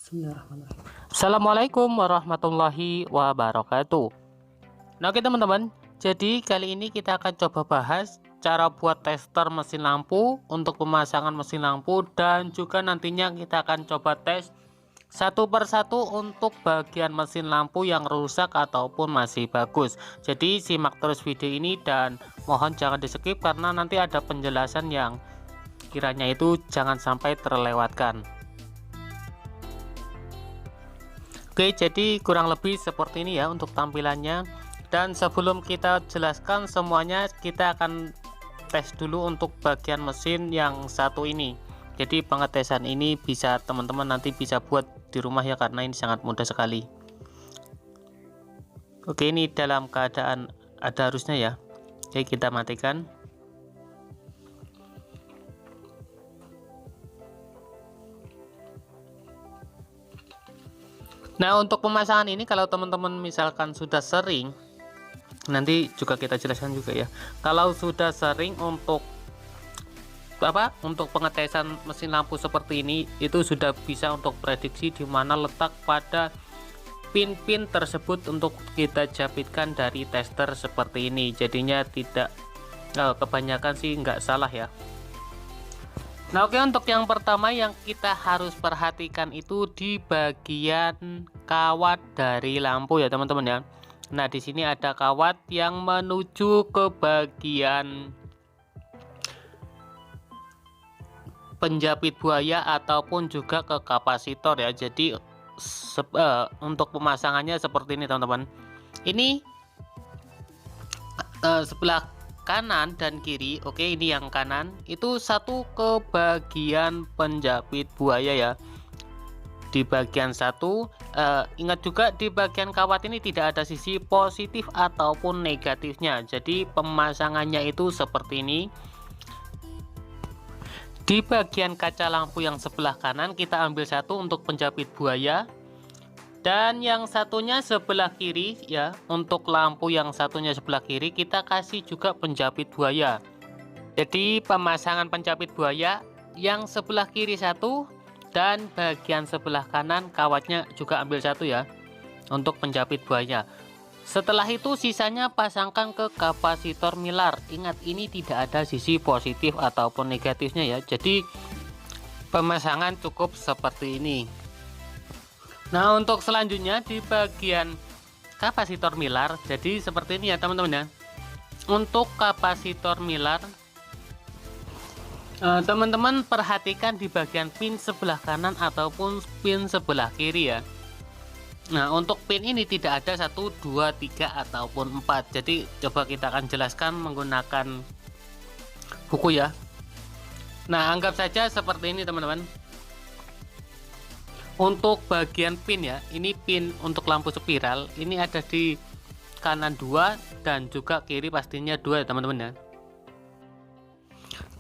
Bismillahirrahmanirrahim. Assalamualaikum warahmatullahi wabarakatuh. Nah oke teman-teman, jadi kali ini kita akan coba bahas cara buat tester mesin lampu untuk pemasangan mesin lampu, dan juga nantinya kita akan coba tes satu persatu untuk bagian mesin lampu yang rusak ataupun masih bagus. Jadi simak terus video ini dan mohon jangan di skip karena nanti ada penjelasan yang kiranya itu jangan sampai terlewatkan. Oke, jadi kurang lebih seperti ini ya untuk tampilannya. Dan sebelum kita jelaskan semuanya, kita akan tes dulu untuk bagian mesin yang satu ini. Jadi pengetesan ini bisa teman-teman nanti bisa buat di rumah ya, karena ini sangat mudah sekali. Oke, ini dalam keadaan ada arusnya ya. Oke, kita matikan. Nah, untuk pemasangan ini kalau teman-teman misalkan sudah sering, nanti juga kita jelaskan juga ya. Kalau sudah sering untuk pengetesan mesin lampu seperti ini, itu sudah bisa untuk prediksi di mana letak pada pin-pin tersebut untuk kita japitkan dari tester seperti ini. Jadinya tidak kebanyakan sih nggak salah ya. Nah oke, untuk yang pertama yang kita harus perhatikan itu di bagian kawat dari lampu ya teman-teman ya. Nah di sini ada kawat yang menuju ke bagian penjepit buaya ataupun juga ke kapasitor ya. Jadi untuk pemasangannya seperti ini teman-teman. Ini sebelah kanan dan kiri. Oke, ini yang kanan itu satu ke bagian penjepit buaya ya. Di bagian satu, ingat juga di bagian kawat ini tidak ada sisi positif ataupun negatifnya. Jadi pemasangannya itu seperti ini. Di bagian kaca lampu yang sebelah kanan kita ambil satu untuk penjepit buaya, dan yang satunya sebelah kiri ya, untuk lampu yang satunya sebelah kiri kita kasih juga penjepit buaya. Jadi pemasangan penjepit buaya yang sebelah kiri satu, dan bagian sebelah kanan kawatnya juga ambil satu ya untuk penjepit buaya. Setelah itu sisanya pasangkan ke kapasitor milar. Ingat, ini tidak ada sisi positif ataupun negatifnya ya. Jadi pemasangan cukup seperti ini. Nah untuk selanjutnya di bagian kapasitor milar, jadi seperti ini ya teman-teman ya. Untuk kapasitor milar, teman-teman perhatikan di bagian pin sebelah kanan ataupun pin sebelah kiri ya. Nah untuk pin ini tidak ada 1, 2, 3 ataupun 4. Jadi coba kita akan jelaskan menggunakan buku ya. Nah anggap saja seperti ini teman-teman. Untuk bagian pin ya, ini pin untuk lampu spiral, ini ada di kanan 2 dan juga kiri pastinya 2 ya teman-teman ya.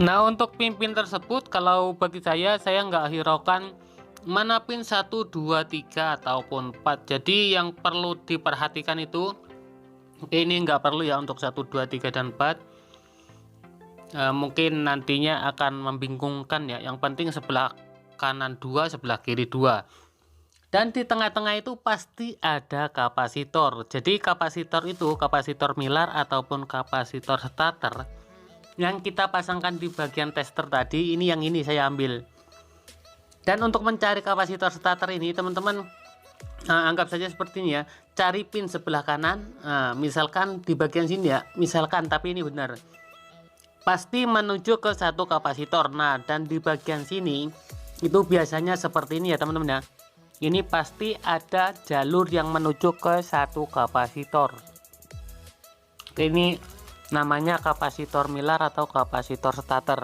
Nah untuk pin-pin tersebut kalau bagi saya nggak hiraukan mana pin 1, 2, 3 ataupun 4. Jadi yang perlu diperhatikan itu ini nggak perlu ya untuk 1, 2, 3 dan 4. Mungkin nantinya akan membingungkan ya. Yang penting sebelah kanan 2, sebelah kiri 2, dan di tengah-tengah itu pasti ada kapasitor. Jadi kapasitor itu kapasitor milar ataupun kapasitor starter yang kita pasangkan di bagian tester tadi. Ini yang ini saya ambil. Dan untuk mencari kapasitor starter ini teman-teman, anggap saja seperti ini ya. Cari pin sebelah kanan, misalkan di bagian sini ya, misalkan, tapi ini benar pasti menuju ke satu kapasitor. Nah dan di bagian sini itu biasanya seperti ini ya teman-teman ya. Ini pasti ada jalur yang menuju ke satu kapasitor. Ini namanya kapasitor milar atau kapasitor starter.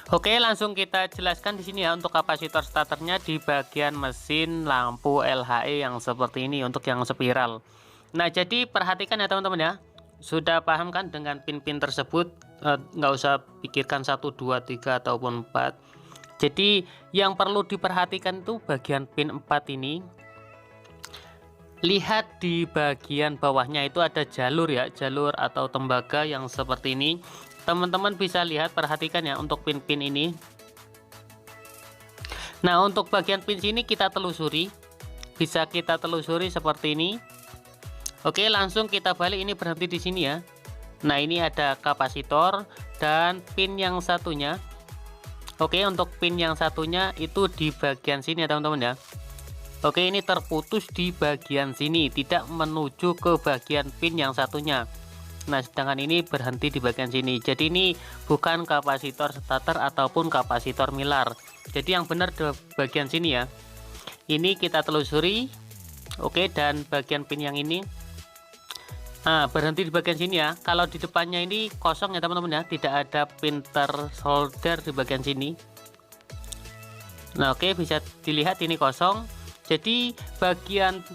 Oke, langsung kita jelaskan di sini ya untuk kapasitor starternya di bagian mesin lampu LHE yang seperti ini untuk yang spiral. Nah jadi perhatikan ya teman-teman ya. Sudah paham kan dengan pin-pin tersebut? Nggak usah pikirkan 1, 2, 3 ataupun 4. Jadi yang perlu diperhatikan itu bagian pin 4 ini. Lihat di bagian bawahnya itu ada jalur ya, jalur atau tembaga yang seperti ini. teman-teman bisa lihat, perhatikan ya untuk pin-pin ini. Nah, untuk bagian pin sini kita telusuri, bisa kita telusuri seperti ini. Oke, langsung kita balik, ini berhenti di sini ya. Nah, ini ada kapasitor dan pin yang satunya. Oke, untuk pin yang satunya itu di bagian sini ya teman-teman ya. Oke, ini terputus di bagian sini, tidak menuju ke bagian pin yang satunya. Nah, sedangkan ini berhenti di bagian sini. Jadi ini bukan kapasitor starter ataupun kapasitor Mylar. Jadi yang benar di bagian sini ya. Ini kita telusuri. Oke, dan bagian pin yang ini berhenti di bagian sini ya. Kalau di depannya ini kosong ya teman-teman ya, tidak ada pin tersolder di bagian sini. Nah, oke, bisa dilihat ini kosong. Jadi bagian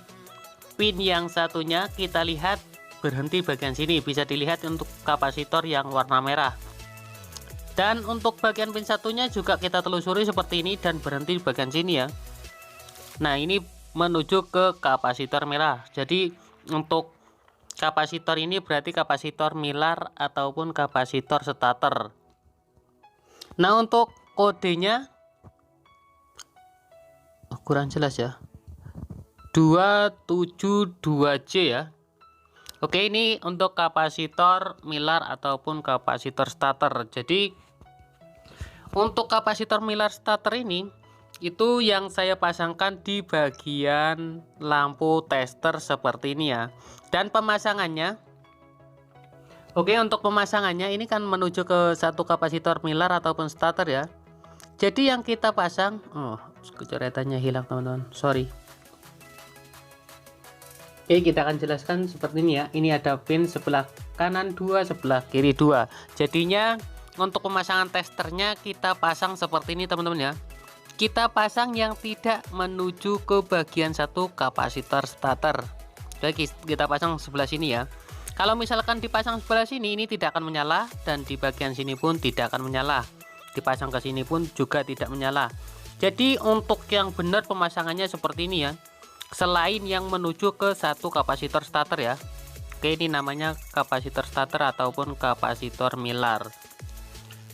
pin yang satunya kita lihat berhenti bagian sini, bisa dilihat untuk kapasitor yang warna merah. Dan untuk bagian pin satunya juga kita telusuri seperti ini dan berhenti di bagian sini ya. Nah, ini menuju ke kapasitor merah. Jadi untuk kapasitor ini berarti kapasitor Mylar ataupun kapasitor starter. Nah, untuk kodenya kurang jelas ya, 272J ya. Oke, ini untuk kapasitor Mylar ataupun kapasitor starter. Jadi untuk kapasitor Mylar starter ini itu yang saya pasangkan di bagian lampu tester seperti ini ya. Dan pemasangannya, oke, untuk pemasangannya ini kan menuju ke satu kapasitor Mylar ataupun starter ya. Jadi yang kita pasang, kecoretannya hilang teman-teman, sorry. Oke, kita akan jelaskan seperti ini ya. Ini ada pin sebelah kanan 2, sebelah kiri 2. Jadinya untuk pemasangan testernya kita pasang seperti ini teman-teman ya. Kita pasang yang tidak menuju ke bagian satu kapasitor starter. Jadi kita pasang sebelah sini ya. Kalau misalkan dipasang sebelah sini, ini tidak akan menyala, dan di bagian sini pun tidak akan menyala. Dipasang ke sini pun juga tidak menyala. Jadi untuk yang benar pemasangannya seperti ini ya. Selain yang menuju ke satu kapasitor starter ya. Oke, ini namanya kapasitor starter ataupun kapasitor Mylar.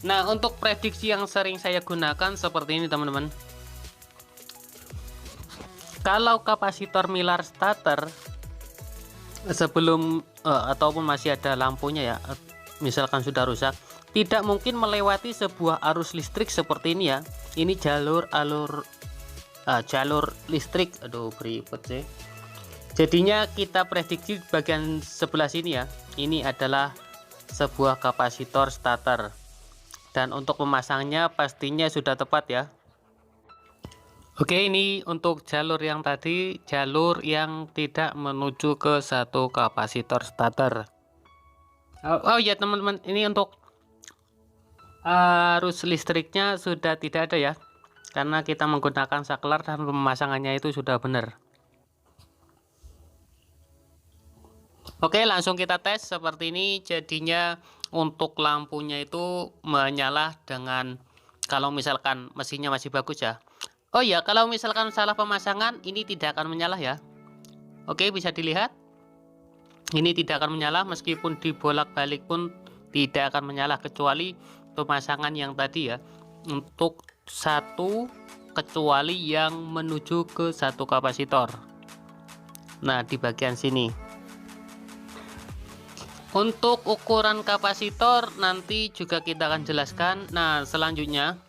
Nah, untuk prediksi yang sering saya gunakan seperti ini teman-teman. Kalau kapasitor Mylar starter sebelum ataupun masih ada lampunya ya, misalkan sudah rusak, tidak mungkin melewati sebuah arus listrik seperti ini ya. Ini jalur listrik, aduh beribet sih. Jadinya kita prediksi bagian sebelah sini ya, ini adalah sebuah kapasitor starter. Dan untuk pemasangnya pastinya sudah tepat ya. Oke, ini untuk jalur yang tadi, jalur yang tidak menuju ke satu kapasitor starter. Oh ya teman-teman, ini untuk arus listriknya sudah tidak ada ya, karena kita menggunakan saklar dan pemasangannya itu sudah benar. Oke, langsung kita tes seperti ini. Jadinya untuk lampunya itu menyala dengan, kalau misalkan mesinnya masih bagus ya. Oh ya, kalau misalkan salah pemasangan ini tidak akan menyala ya. Oke, bisa dilihat ini tidak akan menyala, meskipun dibolak-balik pun tidak akan menyala, kecuali pemasangan yang tadi ya, untuk satu, kecuali yang menuju ke satu kapasitor. Nah, di bagian sini untuk ukuran kapasitor nanti juga kita akan jelaskan. Nah, selanjutnya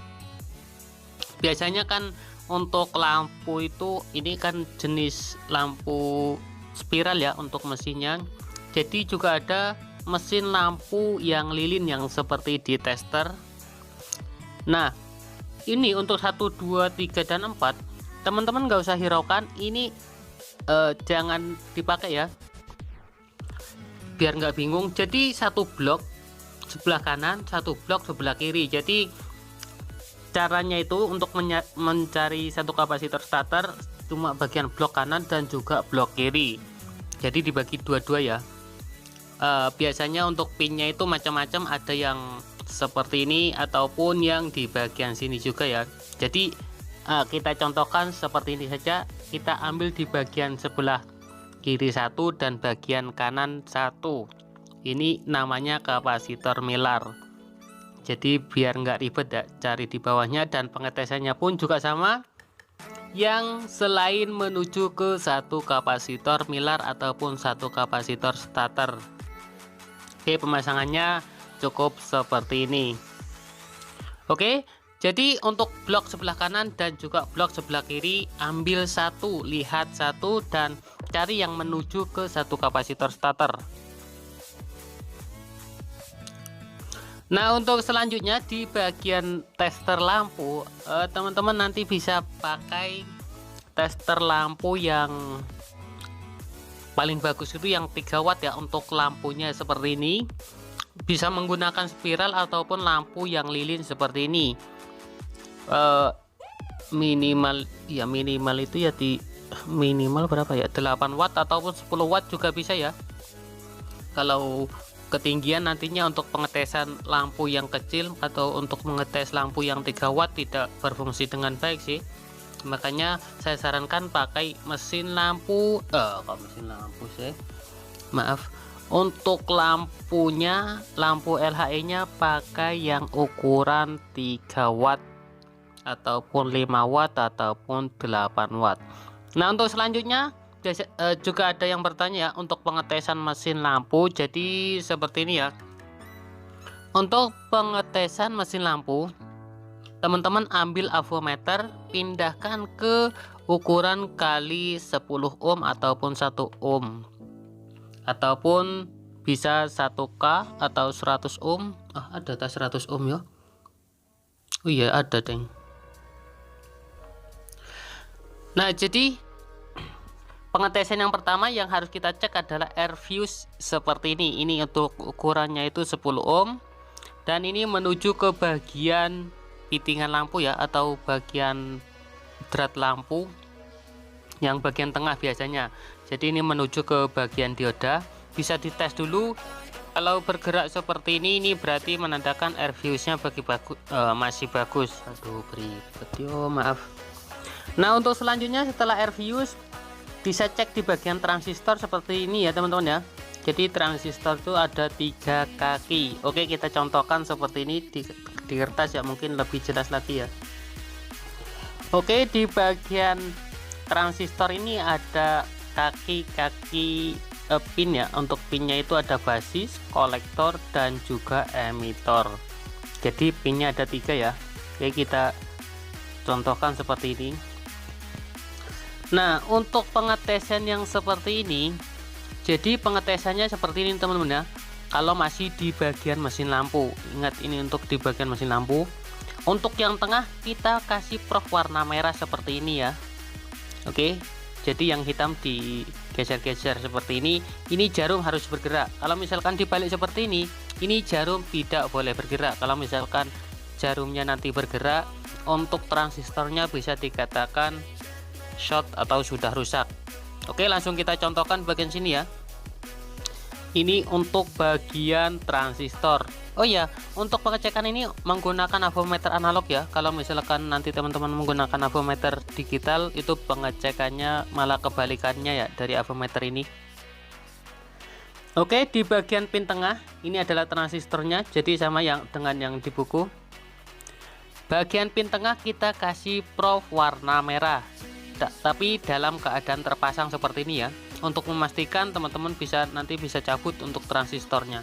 biasanya kan untuk lampu itu, ini kan jenis lampu spiral ya untuk mesinnya. Jadi juga ada mesin lampu yang lilin yang seperti di tester. Nah, ini untuk 1, 2, 3, dan 4 teman-teman nggak usah hiraukan, ini jangan dipakai ya, biar nggak bingung. Jadi satu blok sebelah kanan, satu blok sebelah kiri. Jadi caranya itu untuk mencari satu kapasitor starter cuma bagian blok kanan dan juga blok kiri. Jadi dibagi dua-dua ya. Biasanya untuk pinnya itu macam-macam, ada yang seperti ini ataupun yang di bagian sini juga ya. Jadi kita contohkan seperti ini saja. Kita ambil di bagian sebelah kiri satu dan bagian kanan satu. Ini namanya kapasitor Mylar. Jadi biar nggak ribet ya cari di bawahnya, dan pengetesannya pun juga sama, yang selain menuju ke satu kapasitor milar ataupun satu kapasitor starter. Oke, pemasangannya cukup seperti ini. Oke, jadi untuk blok sebelah kanan dan juga blok sebelah kiri, ambil satu, lihat satu, dan cari yang menuju ke satu kapasitor starter. Nah, untuk selanjutnya di bagian tester lampu, teman-teman nanti bisa pakai tester lampu yang paling bagus itu yang 3 watt ya. Untuk lampunya seperti ini, bisa menggunakan spiral ataupun lampu yang lilin seperti ini. Minimal itu ya di minimal berapa ya, 8 watt ataupun 10 watt juga bisa ya. Kalau ketinggian nantinya untuk pengetesan lampu yang kecil atau untuk mengetes lampu yang 3 watt tidak berfungsi dengan baik sih. Makanya saya sarankan pakai mesin lampu untuk lampunya, lampu LHE nya pakai yang ukuran 3 watt ataupun 5 watt ataupun 8 watt. Nah, untuk selanjutnya juga ada yang bertanya ya untuk pengetesan mesin lampu. Jadi seperti ini ya. Untuk pengetesan mesin lampu, teman-teman ambil avometer, pindahkan ke ukuran kali 10 ohm ataupun 1 ohm, ataupun bisa 1K atau 100 ohm. Ada tas 100 ohm ya. Oh iya, ada deng. Nah, jadi pengetesan yang pertama yang harus kita cek adalah air fuse seperti ini. Ini untuk ukurannya itu 10 ohm, dan ini menuju ke bagian fittingan lampu ya, atau bagian drat lampu yang bagian tengah biasanya. Jadi ini menuju ke bagian dioda. Bisa dites dulu. Kalau bergerak seperti ini berarti menandakan air fuse-nya masih bagus. Aduh, beribet yo, maaf. Nah, untuk selanjutnya setelah air fuse, bisa cek di bagian transistor seperti ini ya teman-teman ya. Jadi transistor itu ada 3 kaki. Oke, kita contohkan seperti ini di kertas ya, mungkin lebih jelas lagi ya. Oke, di bagian transistor ini ada kaki-kaki pin ya. Untuk pinnya itu ada basis, kolektor, dan juga emitor. Jadi pinnya ada 3 ya. Oke, kita contohkan seperti ini. Nah, untuk pengetesan yang seperti ini, jadi pengetesannya seperti ini teman-teman ya. Kalau masih di bagian mesin lampu, ingat ini untuk di bagian mesin lampu. Untuk yang tengah kita kasih prof warna merah seperti ini ya. Oke, jadi yang hitam digeser-geser seperti ini. Ini jarum harus bergerak. Kalau misalkan dibalik seperti ini jarum tidak boleh bergerak. Kalau misalkan jarumnya nanti bergerak, untuk transistornya bisa dikatakan short atau sudah rusak. Oke, langsung kita contohkan bagian sini ya. Ini untuk bagian transistor. Oh ya, untuk pengecekan ini menggunakan avometer analog ya. Kalau misalkan nanti teman-teman menggunakan avometer digital, itu pengecekannya malah kebalikannya ya dari avometer ini. Oke, di bagian pin tengah ini adalah transistornya, jadi sama yang dengan yang di buku. Bagian pin tengah kita kasih prof warna merah, tapi dalam keadaan terpasang seperti ini ya. Untuk memastikan teman-teman nanti bisa cabut untuk transistornya.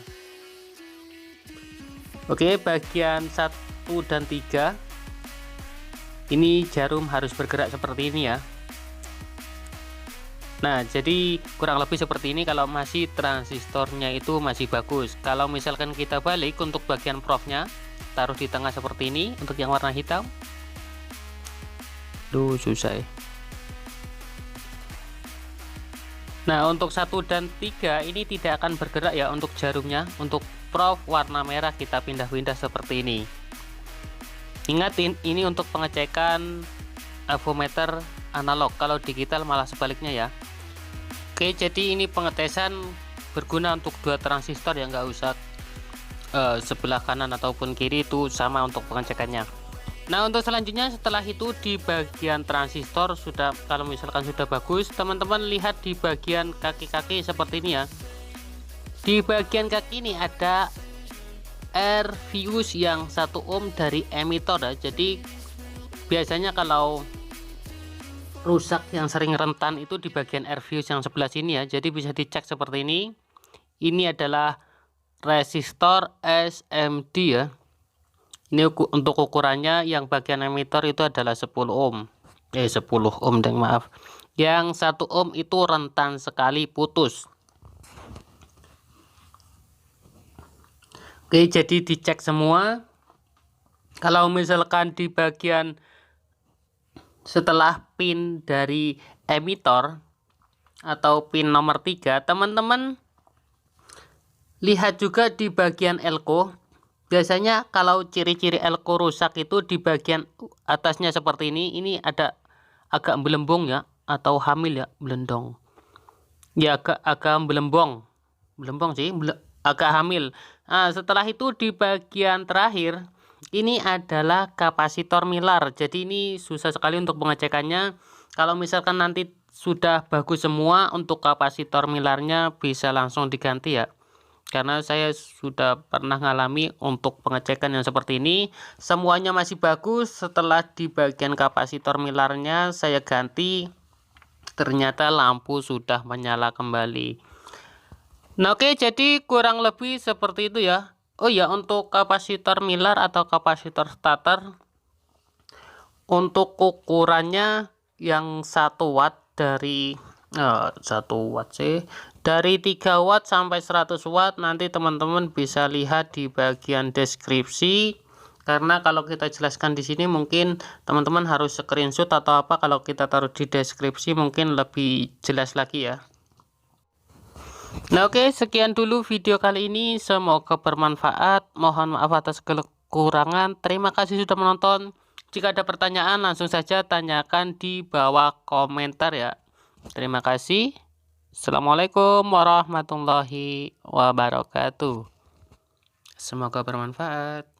Oke, bagian 1 dan 3 ini jarum harus bergerak seperti ini ya. Nah, jadi kurang lebih seperti ini kalau masih transistornya itu masih bagus. Kalau misalkan kita balik untuk bagian profnya, taruh di tengah seperti ini untuk yang warna hitam. Duh, susah ya. Nah, untuk 1 dan 3 ini tidak akan bergerak ya untuk jarumnya. Untuk prof warna merah kita pindah-pindah seperti ini. Ingatin, ini untuk pengecekan avometer analog. Kalau digital malah sebaliknya ya. Oke, jadi ini pengetesan berguna untuk 2 transistor ya, nggak usah sebelah kanan ataupun kiri, itu sama untuk pengecekannya. Nah, untuk selanjutnya setelah itu di bagian transistor sudah, kalau misalkan sudah bagus, teman-teman lihat di bagian kaki-kaki seperti ini ya. Di bagian kaki ini ada RVUs yang 1 ohm dari emitor ya. Jadi biasanya kalau rusak yang sering rentan itu di bagian RVUs yang sebelah sini ya. Jadi bisa dicek seperti ini. Ini adalah resistor SMD ya. Ini untuk ukurannya yang bagian emitor itu adalah 10 ohm. 10 ohm deng, maaf. Yang 1 ohm itu rentan sekali putus. Oke, jadi dicek semua. Kalau misalkan di bagian setelah pin dari emitor atau pin nomor 3, teman-teman lihat juga di bagian elko. Biasanya kalau ciri-ciri elko rusak itu di bagian atasnya seperti ini ada agak belembung ya, atau hamil ya, belendong. Ya agak belembong sih, agak hamil. Nah, setelah itu di bagian terakhir ini adalah kapasitor milar. Jadi ini susah sekali untuk pengecekannya. Kalau misalkan nanti sudah bagus semua, untuk kapasitor milarnya bisa langsung diganti ya. Karena saya sudah pernah ngalami untuk pengecekan yang seperti ini, semuanya masih bagus. Setelah di bagian kapasitor milarnya saya ganti, ternyata lampu sudah menyala kembali. Nah, oke, jadi kurang lebih seperti itu ya. Oh ya, untuk kapasitor milar atau kapasitor starter, untuk ukurannya yang 1 watt dari 1 watt sih, dari 3 watt sampai 100 watt, nanti teman-teman bisa lihat di bagian deskripsi. Karena kalau kita jelaskan di sini mungkin teman-teman harus screenshot atau apa, kalau kita taruh di deskripsi mungkin lebih jelas lagi ya. Nah, oke, sekian dulu video kali ini, semoga bermanfaat. Mohon maaf atas kekurangan. Terima kasih sudah menonton. Jika ada pertanyaan langsung saja tanyakan di bawah komentar ya. Terima kasih. Assalamualaikum warahmatullahi wabarakatuh. Semoga bermanfaat.